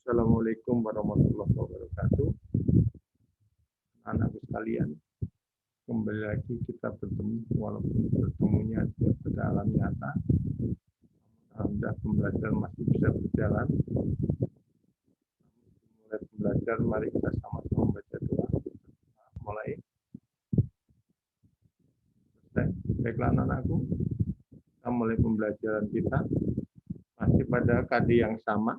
Assalamualaikum warahmatullahi wabarakatuh. Anak-anak sekalian, kembali lagi kita bertemu, walaupun bertemunya pada alam nyata. Alhamdulillah pembelajaran masih bisa berjalan. Mulai belajar, mari kita sama-sama membaca doa. Mulai. Selesai. Baiklah anak-anakku, kita mulai pembelajaran kita. Masih pada KD yang sama.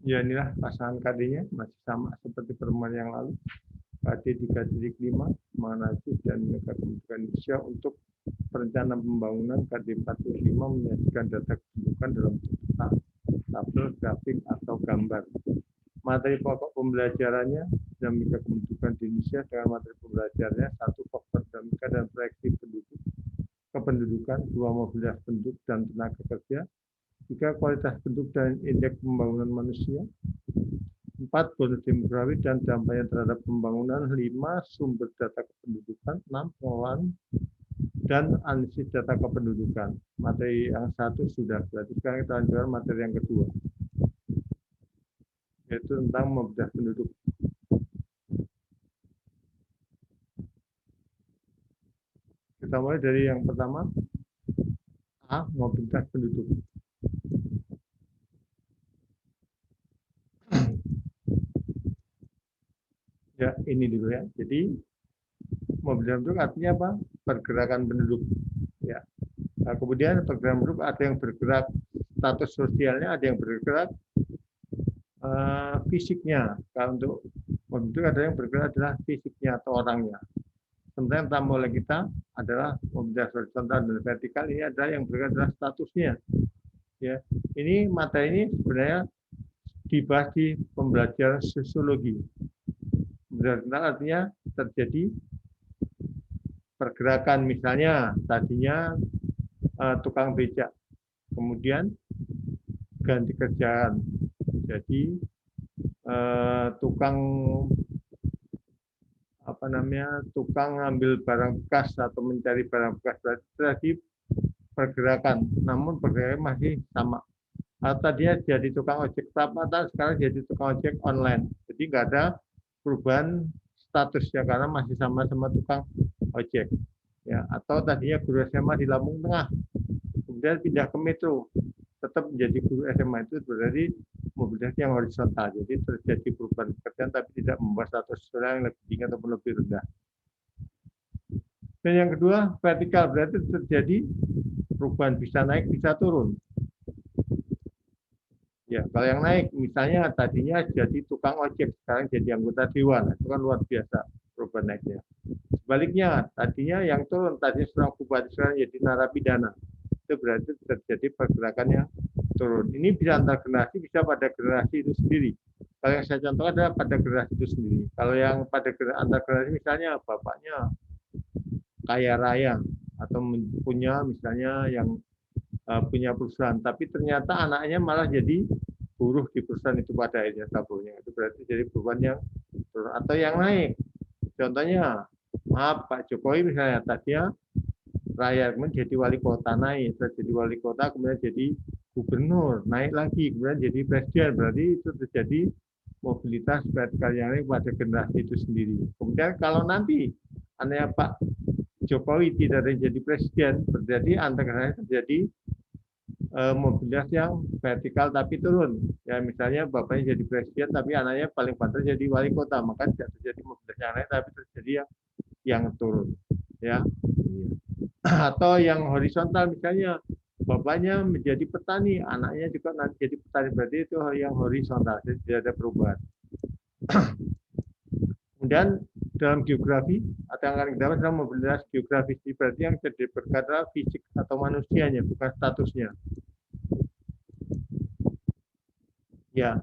Ya, inilah pasangan KD-nya masih sama seperti pertemuan yang lalu. KD 3.5 menganalisis dan menegakkan Indonesia untuk perencanaan pembangunan. KD 45 menyajikan data kependudukan dalam bentuk tabel, grafik, atau gambar. Materi pokok pembelajarannya dinamika kependudukan di Indonesia dengan materi pembelajarannya 1 faktor dinamika dan proyeksi penduduk kependudukan, 2 mobilitas penduduk dan tenaga kerja, 3 kualitas penduduk dan indeks pembangunan manusia, 4 bonus demografi dan dampaknya terhadap pembangunan, 5 sumber data kependudukan, 6 pengelolaan dan analisis data kependudukan. Materi yang 1 sudah, berarti sekarang kita lanjutkan materi yang kedua, yaitu tentang mobilitas penduduk. Kita mulai dari yang pertama, A, mobilitas penduduk. Ya, ini dulu ya. Jadi mobilitas penduduk artinya apa? Pergerakan penduduk. Ya. Nah, kemudian pergerakan penduduk ada yang bergerak status sosialnya, ada yang bergerak fisiknya. Kalau untuk mobilitas penduduk ada yang bergerak adalah fisiknya atau orangnya. Sementara yang tamu oleh kita adalah mobilitas horizontal dan vertikal. Ini adalah yang bergerak adalah statusnya. Ya, ini materi ini sebenarnya dibahas di pembelajaran sosiologi. Horizontal artinya terjadi pergerakan, misalnya tadinya tukang becak, kemudian ganti kerjaan, jadi tukang tukang ngambil barang bekas atau mencari barang bekas, berarti terjadi pergerakan, namun pergerakan masih sama. Tadinya jadi tukang ojek perapatan, sekarang jadi tukang ojek online, jadi nggak ada perubahan statusnya karena masih sama-sama tukang ojek. Ya, atau tadinya guru SMA di Lampung Tengah, kemudian pindah ke Metro, tetap menjadi guru SMA, itu berarti mobilitas yang horizontal. Jadi terjadi perubahan pekerjaan tapi tidak membuat status seseorang yang lebih tinggi ataupun lebih rendah. Dan yang kedua, vertikal, berarti terjadi perubahan, bisa naik, bisa turun. Ya, kalau yang naik, misalnya tadinya jadi tukang ojek, sekarang jadi anggota dewan, itu kan luar biasa perubahan naiknya. Sebaliknya, tadinya yang turun, tadinya seorang bupati, sekarang jadi narapidana. Itu berarti terjadi pergerakan yang turun. Ini bisa antar generasi, bisa pada generasi itu sendiri. Kalau yang saya contohkan adalah pada generasi itu sendiri. Kalau yang pada antar generasi, misalnya bapaknya kaya raya, atau punya misalnya yang punya perusahaan, tapi ternyata anaknya malah jadi buruh di perusahaan itu pada akhirnya tabungnya. Itu berarti jadi perubahan yang turun. Atau yang naik, contohnya Pak Jokowi misalnya tadinya rakyat, kemudian jadi wali kota, naik, jadi wali kota, kemudian jadi gubernur, naik lagi, kemudian jadi presiden, berarti itu terjadi mobilitas vertikal yang naik pada generasi itu sendiri. Kemudian kalau nanti anaknya Pak Jokowi tidak ada jadi presiden, berarti antara terjadi mobilitas yang vertikal tapi turun. Ya, misalnya bapaknya jadi presiden tapi anaknya paling pantas jadi wali kota, maka tidak terjadi mobilitas yang naik tapi terjadi yang turun. Ya. Atau yang horizontal, misalnya bapaknya menjadi petani, anaknya juga nanti jadi petani, berarti itu yang horizontal, jadi tidak ada perubahan. Kemudian dalam geografi atau yang akan kita bahas adalah mobilitas geografis, berarti yang jadi berkata fisik atau manusianya, bukan statusnya. Ya,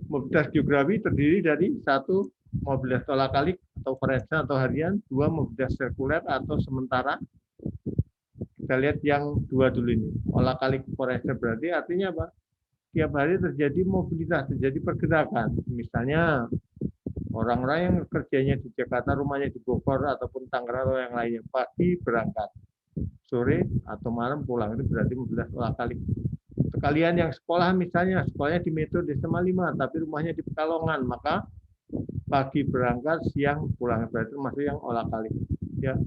mobilitas geografi terdiri dari 1 mobilitas tolak-alik atau perencanaan atau harian, 2 mobilitas sirkuler atau sementara, Kita lihat yang dua dulu ini. Olah kali forester berarti artinya apa? Tiap hari terjadi mobilitas, terjadi pergerakan. Misalnya orang-orang yang kerjanya di Jakarta, rumahnya di Bogor ataupun Tangerang atau yang lainnya, pagi berangkat, sore atau malam pulang, itu berarti mobilitas olah kali. Sekalian yang sekolah misalnya, sekolahnya di Metro Desa 5, tapi rumahnya di Pekalongan, maka pagi berangkat, siang pulang, berarti masuk yang olah kali. Ya,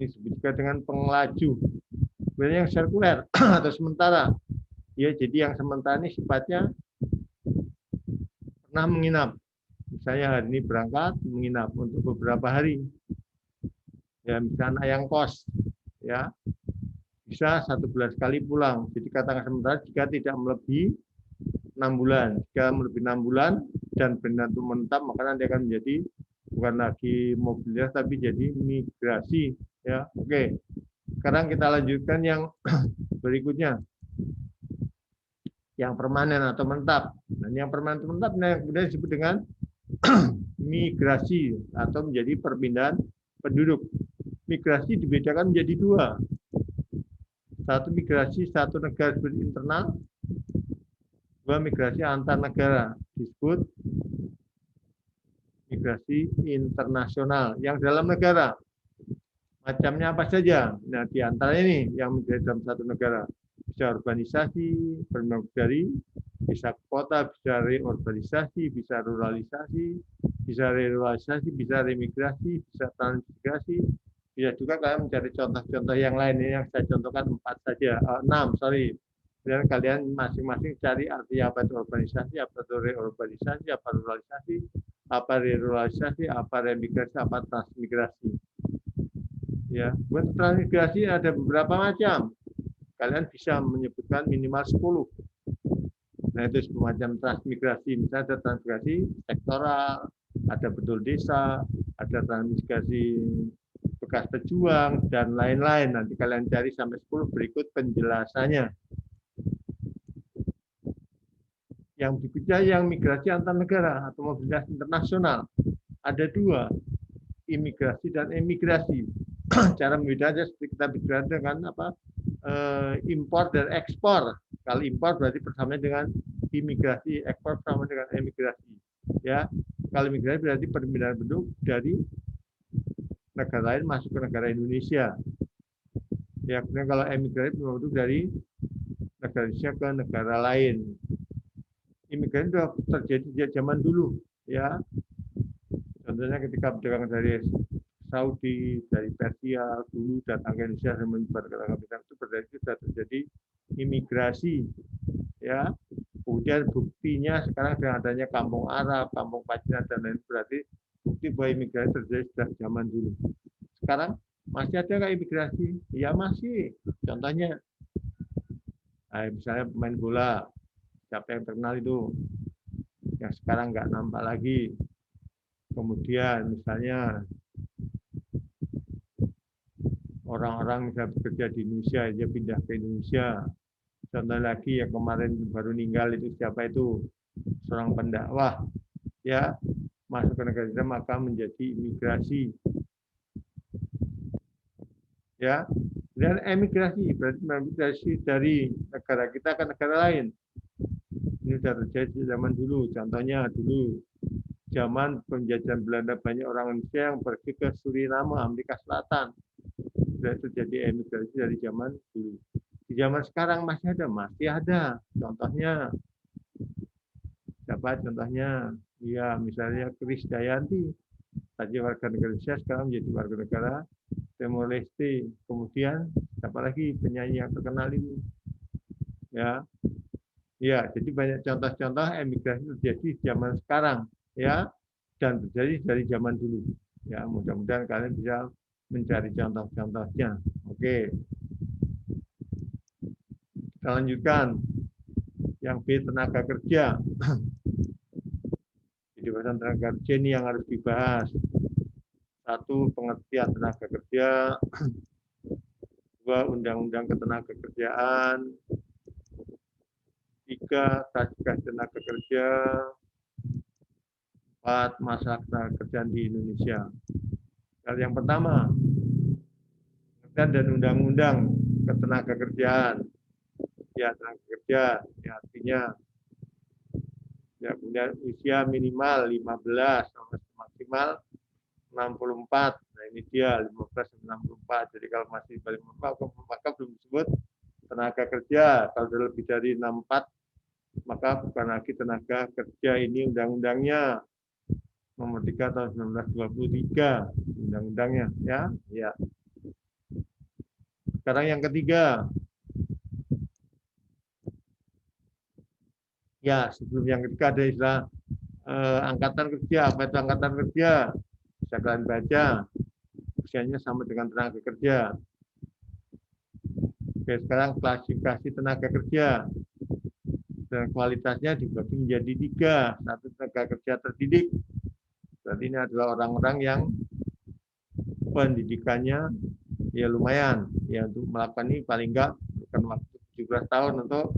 ini disebut juga dengan pengelaju. Sebenarnya yang sirkuler atau sementara. Ya, jadi yang sementara ini sifatnya pernah menginap. Misalnya hari ini berangkat menginap untuk beberapa hari. Ya, misalnya yang kos, ya bisa 1 bulan sekali pulang. Jadi katakan sementara jika tidak melebihi 6 bulan. Jika melebihi 6 bulan dan benar itu menetap, maka nanti akan menjadi bukan lagi mobilitas tapi jadi migrasi. Ya, oke. Sekarang kita lanjutkan yang berikutnya. Yang permanen atau menetap. Dan yang permanen atau menetap yang kemudian disebut dengan migrasi atau menjadi perpindahan penduduk. Migrasi dibedakan menjadi dua. Satu migrasi satu negara disebut internal, dua migrasi antar negara disebut migrasi internasional yang dalam negara. Macamnya apa saja? Nah, di antara ini yang menjadi dalam satu negara bisa urbanisasi, dari bisa kota, bisa reurbanisasi, bisa ruralisasi, bisa ruralisasi, bisa remigrasi, bisa transmigrasi, bisa juga kalian mencari contoh-contoh yang lain. Ini yang saya contohkan 4 saja, 6, sorry. Dan kalian masing-masing cari arti apa itu urbanisasi, apa itu reurbanisasi, apa ruralisasi, apa ruralisasi, apa remigrasi, apa transmigrasi. Ya, buat transmigrasi ada beberapa macam. Kalian bisa menyebutkan minimal 10. Nah, itu semacam transmigrasi. Misalnya ada transmigrasi sektoral, ada betul desa, ada transmigrasi bekas pejuang, dan lain-lain. Nanti kalian cari sampai 10 berikut penjelasannya. Yang berikutnya yang migrasi antar negara atau mobilitas internasional. Ada dua, imigrasi dan emigrasi. Cara membedakannya seperti kita bicara dengan apa? Impor dan ekspor. Kalau impor berarti persamaan dengan imigrasi, ekspor sama dengan emigrasi. Ya, kalau imigrasi berarti perpindahan penduduk dari negara lain masuk ke negara Indonesia. Ya, kemudian kalau emigrasi penduduk dari negara Indonesia ke negara lain. Imigrasi sudah terjadi sejak zaman dulu, ya. Contohnya ketika perdagangan dari Saudi, dari Persia dulu datang ke Indonesia dan menyebar ke Afrika itu berarti sudah terjadi imigrasi, ya. Kemudian buktinya sekarang dengan adanya kampung Arab, kampung Pacinan dan lain berarti bukti bahwa imigrasi terjadi sejak zaman dulu. Sekarang masih ada nggak imigrasi? Ya masih. Contohnya, misalnya pemain bola, siapa yang terkenal itu, yang sekarang nggak nampak lagi. Kemudian misalnya orang-orang yang bekerja di Indonesia, dia pindah ke Indonesia. Contoh lagi yang kemarin baru meninggal itu siapa itu? Seorang pendakwah, ya, masuk ke negara kita maka menjadi imigrasi. Ya, dan emigrasi berarti migrasi dari negara kita ke negara lain. Ini sudah terjadi zaman dulu. Contohnya dulu zaman penjajahan Belanda banyak orang Indonesia yang pergi ke Suriname, Amerika Selatan. Sudah terjadi emigrasi dari zaman dulu. Di zaman sekarang masih ada. Contohnya siapa? Contohnya, ya misalnya Kris Dayanti, tadi warga negara Indonesia sekarang menjadi warga negara Timor Leste. Kemudian siapa lagi penyanyi yang terkenal ini? Ya, ya. Jadi banyak contoh-contoh emigrasi terjadi di zaman sekarang, ya, dan terjadi dari zaman dulu. Ya, mudah-mudahan kalian bisa mencari contoh-contohnya. Oke. Kita lanjutkan. Yang B, tenaga kerja. Jadi bahasan tenaga kerja ini yang harus dibahas. Satu, pengertian tenaga kerja. Dua, undang-undang ketenagakerjaan. Tiga, klasifikasi tenaga kerja. Empat, masalah tenaga kerjaan di Indonesia. Yang pertama, dan undang-undang ketenagakerjaan. Ya, tenaga kerja, ya, artinya ya, punya usia minimal 15 sampai maksimal 64. Nah, ini dia 15 sampai 64. Jadi kalau masih balik 64, maka belum disebut tenaga kerja. Kalau sudah lebih dari 64, maka bukan lagi tenaga kerja. Ini undang-undangnya nomor 3 tahun 1923, undang-undangnya, ya. Ya. Sekarang yang ketiga. Ya, sebelum yang ketiga ada istilah angkatan kerja. Apa itu angkatan kerja? Bisa kalian baca. Usianya sama dengan tenaga kerja. Oke, sekarang klasifikasi tenaga kerja. Dan kualitasnya dibagi menjadi 3. Satu, tenaga kerja terdidik. Berarti ini adalah orang-orang yang pendidikannya ya lumayan. Ya, untuk melakukan ini paling enggak bukan waktu 17 tahun untuk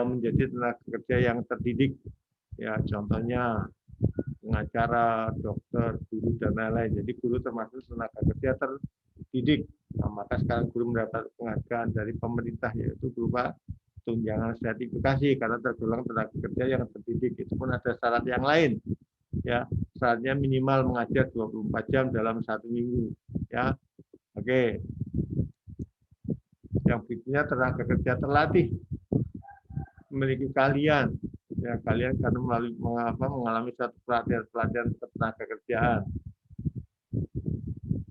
menjadi tenaga kerja yang terdidik. Ya, contohnya pengacara, dokter, guru, dan lain-lain. Jadi guru termasuk tenaga kerja terdidik. Nah, maka sekarang guru mendapat penghargaan dari pemerintah, yaitu berupa tunjangan sertifikasi karena tergolong tenaga kerja yang terdidik. Itu pun ada syarat yang lain. Ya, syaratnya minimal mengajar 24 jam dalam 1 minggu. Ya, oke. Yang berikutnya tenaga kerja terlatih, memiliki kalian. Ya, kalian karena mengalami satu pelatihan tenaga kerjaan.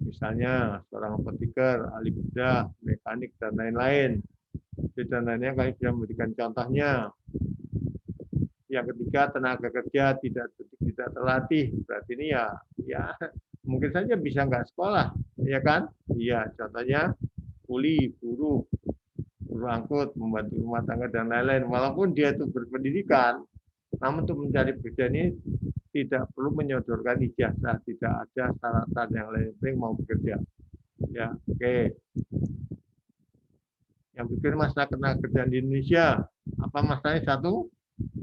Misalnya seorang apoteker, ahli bedah, mekanik, dan lain-lain. Dan lainnya kalian bisa memberikan contohnya. Yang ketiga, tenaga kerja tidak terlatih. Berarti ini ya mungkin saja bisa nggak sekolah, ya kan? Iya, contohnya kuli, buruh angkut, membantu rumah tangga, dan lain-lain. Walaupun dia itu berpendidikan, namun untuk mencari kerja ini tidak perlu menyodorkan ijazah, tidak ada syarat yang lain, penting mau bekerja. Ya, oke. Yang berikutnya masalah tenaga kerja di Indonesia. Apa masalahnya? Satu,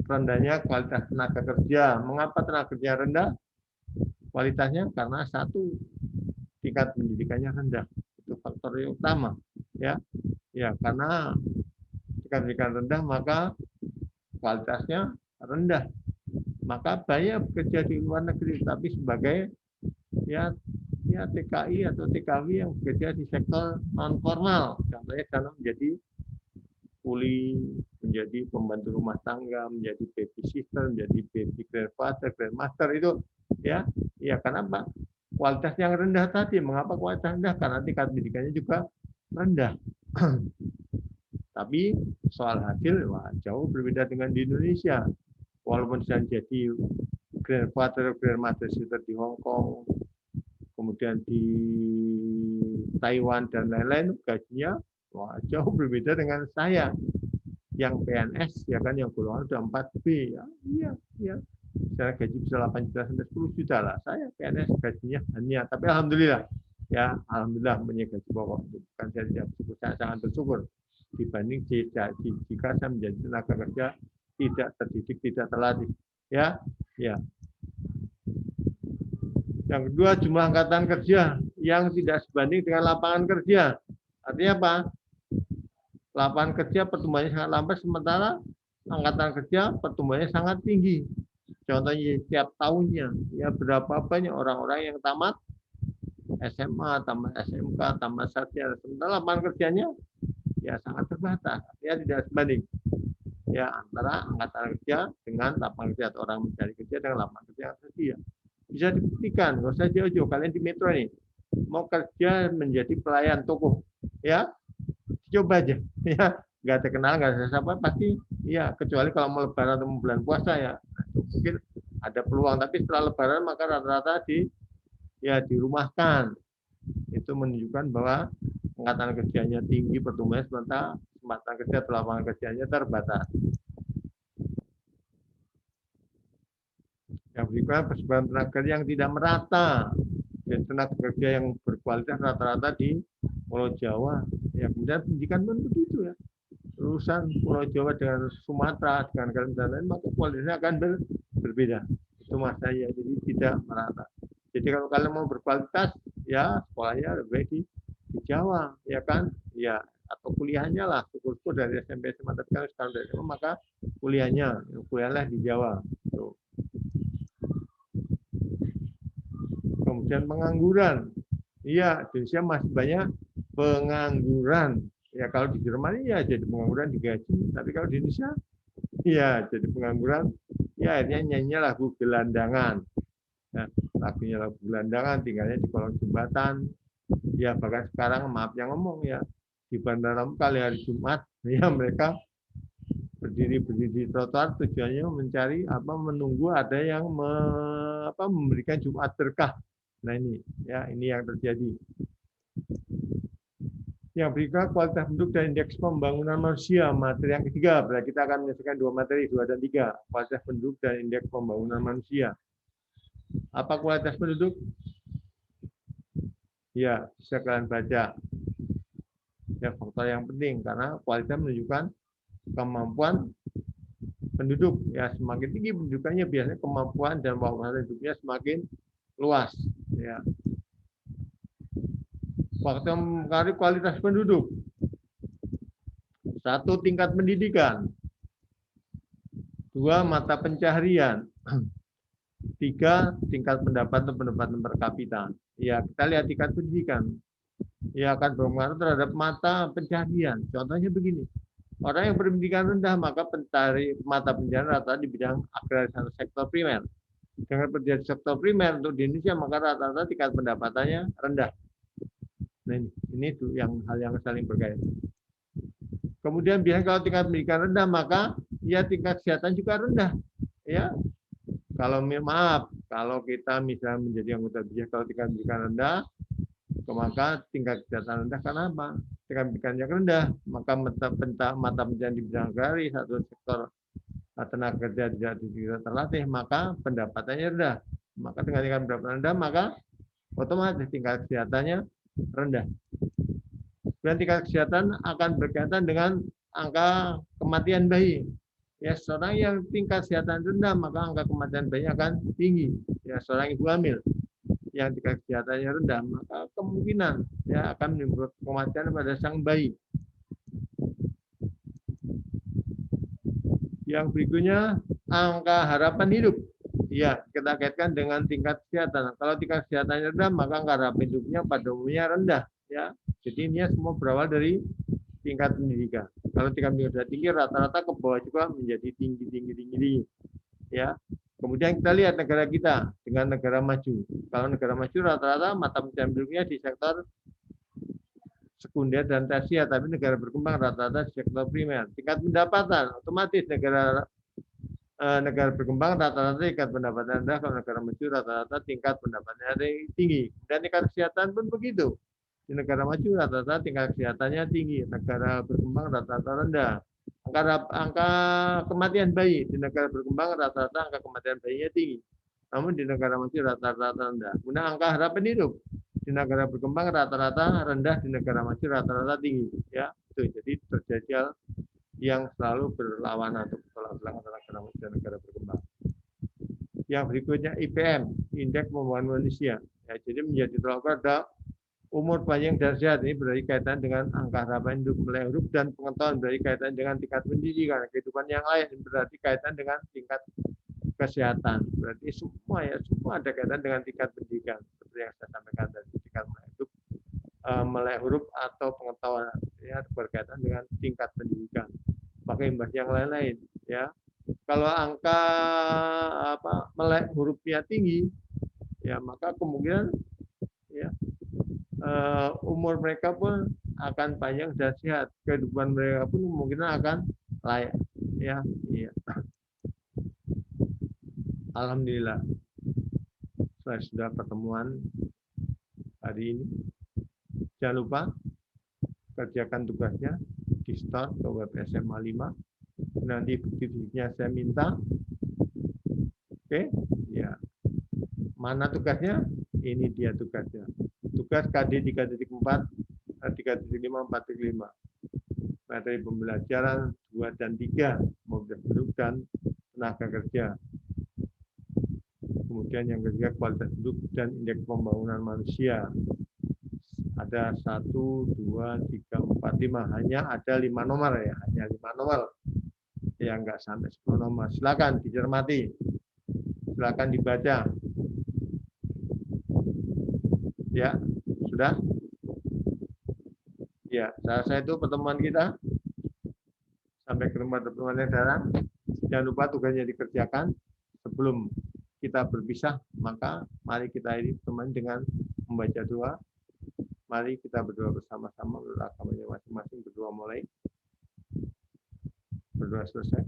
rendahnya kualitas tenaga kerja. Mengapa tenaga kerja rendah? Kualitasnya karena satu, tingkat pendidikannya rendah. Itu faktor yang utama. Ya, karena tingkat pendidikan rendah maka kualitasnya rendah. Maka banyak bekerja di luar negeri, tapi sebagai TKI atau TKW yang bekerja di sektor non formal. Contohnya karena menjadi kuli, menjadi pembantu rumah tangga, menjadi babysitter, menjadi baby grandfather, grandmaster itu ya kenapa? Kualitas yang rendah tadi. Mengapa kualitas rendah? Karena tingkat pendidikannya juga rendah. Tapi soal hasil jauh berbeda dengan di Indonesia. Walaupun saya jadi grandfather, grandmother di Hong Kong, kemudian di Taiwan dan lain-lain, gajinya jauh berbeda dengan saya yang PNS, ya kan, yang golongan sudah 4B, ya. Saya gaji bisa 8 juta sampai 10 juta lah. Saya PNS gajinya hanya, tapi alhamdulillah, alhamdulillah punya gaji pokok. Bukan saya tidak bersyukur, saya sangat bersyukur dibanding jika saya menjadi tenaga kerja tidak terdidik, tidak terlatih. Ya. Yang kedua, jumlah angkatan kerja yang tidak sebanding dengan lapangan kerja. Artinya apa? Lapangan kerja pertumbuhannya sangat lambat, sementara angkatan kerja pertumbuhannya sangat tinggi. Contohnya setiap tahunnya, berapa banyak orang-orang yang tamat SMA, tamat SMK, tamat sarjana, sementara lapangan kerjanya sangat terbatas, tidak sebanding. Antara angkatan kerja dengan lapangan kerja, atau orang mencari kerja dengan lapangan kerja yang tersedia. Bisa dibuktikan, nggak usah jauh-jauh. Kalian di metro nih, mau kerja menjadi pelayan toko, coba aja, nggak terkenal, nggak ada siapa, pasti, kecuali kalau mau lebaran atau bulan puasa, mungkin ada peluang. Tapi setelah lebaran maka rata-rata dirumahkan. Itu menunjukkan bahwa angkatan kerjanya tinggi, pertumbuhannya, sementara kesempatan kerja atau lapangan kerjanya terbatas. Yang berikutnya persebaran tenaga kerja yang tidak merata. Dan tenaga kerja yang berkualitas rata-rata di Pulau Jawa. Kemudian pendidikan pun begitu ya. Lulusan Pulau Jawa dengan Sumatera, dengan Kalimantan lain, maka kualitasnya akan berbeda. Itu maksudnya, jadi tidak merata. Jadi kalau kalian mau berkualitas, sekolahnya lebih baik di di Jawa, ya kan? Ya, atau kuliahnya lah, syukur-syukur dari SMP SMA, tapi kalau sekarang dari SMA, maka kuliahlah di Jawa. Tuh. Kemudian pengangguran. Iya, di Indonesia masih banyak pengangguran. Ya kalau di Jerman ya jadi pengangguran digaji, tapi kalau di Indonesia ya jadi pengangguran. Ya akhirnya nyanyinya lagu gelandangan. Nah, lagunya lagu gelandangan, tinggalnya di kolong jembatan. Ya bahkan sekarang maaf yang ngomong ya di bandara kali hari Jumat, ya mereka berdiri di trotoar tujuannya mencari menunggu ada yang memberikan Jumat berkah. Nah ini yang terjadi. Yang berikutnya kualitas penduduk dan indeks pembangunan manusia, materi yang ketiga. Berarti kita akan menyelesaikan 2 materi, 2 dan 3. Kualitas penduduk dan indeks pembangunan manusia. Apa kualitas penduduk? Ya, bisa kalian baca. Ya, faktor yang penting karena kualitas menunjukkan kemampuan penduduk. Ya, semakin tinggi pendudukannya biasanya kemampuan dan wawasan hidupnya semakin luas. Ya. Faktor mempengaruhi kualitas penduduk. 1. Tingkat pendidikan. 2. Mata pencaharian. 3. Tingkat pendapatan per kapita. Ya, kita lihat tingkat pendidikan. Ya, akan berpengaruh terhadap mata pencaharian. Contohnya begini. Orang yang berpendidikan rendah maka mata pencaharian rata di bidang agraris atau sektor primer. Dengan kerja di sektor primer untuk di Indonesia maka rata-rata tingkat pendapatannya rendah. Nah, ini tuh hal yang saling berkaitan. Kemudian biasanya kalau tingkat pendidikan rendah maka ya tingkat kesehatan juga rendah. Ya, kalau kita misalnya menjadi anggota BPJS kalau tingkat pendidikan rendah, maka tingkat kesehatan rendah. Kenapa? Tingkat pendidikannya rendah, maka mata pencaharian di bidang agraris atau sektor tenaga kerja tidak terlatih, maka pendapatannya rendah. Maka dengan tingkat pendapatan rendah, maka otomatis tingkat kesehatannya rendah. Dan tingkat kesehatan akan berkaitan dengan angka kematian bayi. Ya, seorang yang tingkat kesehatan rendah, maka angka kematian bayi akan tinggi. Ya, seorang ibu hamil yang tingkat kesehatannya rendah, maka kemungkinan ya akan menimbulkan kematian pada sang bayi. Yang berikutnya, angka harapan hidup. Ya, kita kaitkan dengan tingkat kesehatan. Kalau tingkat kesehatannya rendah, maka angka harapan hidupnya pada umumnya rendah. Ya, jadi ini semua berawal dari tingkat pendidikan. Kalau tingkat pendidikan tinggi, rata-rata ke bawah juga menjadi tinggi. Ya. Kemudian kita lihat negara kita dengan negara maju. Kalau negara maju rata-rata mata pencaharian penduduknya di sektor sekunder dan tersier, tapi negara berkembang rata-rata di sektor primer. Tingkat pendapatan otomatis negara berkembang rata-rata tingkat pendapatan rendah, kalau negara maju rata-rata tingkat pendapatannya tinggi. Dan tingkat kesehatan pun begitu. Di negara maju rata-rata tingkat kesehatannya tinggi, negara berkembang rata-rata rendah. Angka kematian bayi di negara berkembang rata-rata angka kematian bayinya tinggi. Namun di negara maju rata-rata rendah. Kemudian angka harapan hidup di negara berkembang rata-rata rendah, di negara maju rata-rata tinggi. Ya, itu jadi terjadi hal yang selalu berlawanan atau bertolak belakang antara negara maju dan negara berkembang. Yang berikutnya IPM, Indeks Pembangunan Manusia. Ya, jadi menjadi tolak belakang umur panjang dan sehat, ini berarti kaitan dengan angka harapan hidup, mulai huruf dan pengetahuan berarti kaitan dengan tingkat pendidikan, kehidupan yang lain berarti kaitan dengan tingkat kesehatan. Berarti semua ada kaitan dengan tingkat pendidikan seperti yang saya sampaikan tadi, tingkat mulai hidup, mulai huruf atau pengetahuan ya berkaitan dengan tingkat pendidikan. Pakai imbas yang lain-lain ya. Kalau angka melek hurufnya tinggi ya maka kemungkinan ya umur mereka pun akan panjang dan sehat. Kehidupan mereka pun kemungkinan akan layak. Ya, iya. Alhamdulillah. Sudah pertemuan hari ini. Jangan lupa kerjakan tugasnya di store ke web SMA 5. Nanti bukti-buktinya saya minta. Oke, ya. Mana tugasnya? Ini dia tugasnya. Tugas KD 3.4, 3.5, 4.5. Materi pembelajaran 2 dan 3, mobil penduduk dan tenaga kerja. Kemudian yang ketiga kualitas penduduk dan indeks pembangunan manusia. Ada 1, 2, 3, 4, 5. Hanya ada 5 nomor ya, hanya 5 nomor. Ya enggak sampai 10 nomor. Silakan dicermati. Silakan dibaca. Ya, sudah? Ya, saya rasa itu pertemuan kita. Sampai ke tempat pertemuan yang datang. Jangan lupa tugasnya dikerjakan. Sebelum kita berpisah, maka mari kita ini teman dengan membaca doa. Mari kita berdoa bersama-sama menurut agamanya masing-masing. Berdoa mulai. Berdoa selesai.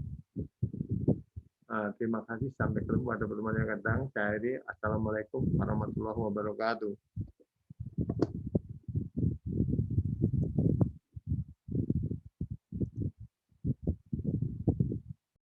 Terima kasih. Sampai ketemu pada pertemuan yang akan datang. Saya akhiri. Assalamualaikum warahmatullahi wabarakatuh.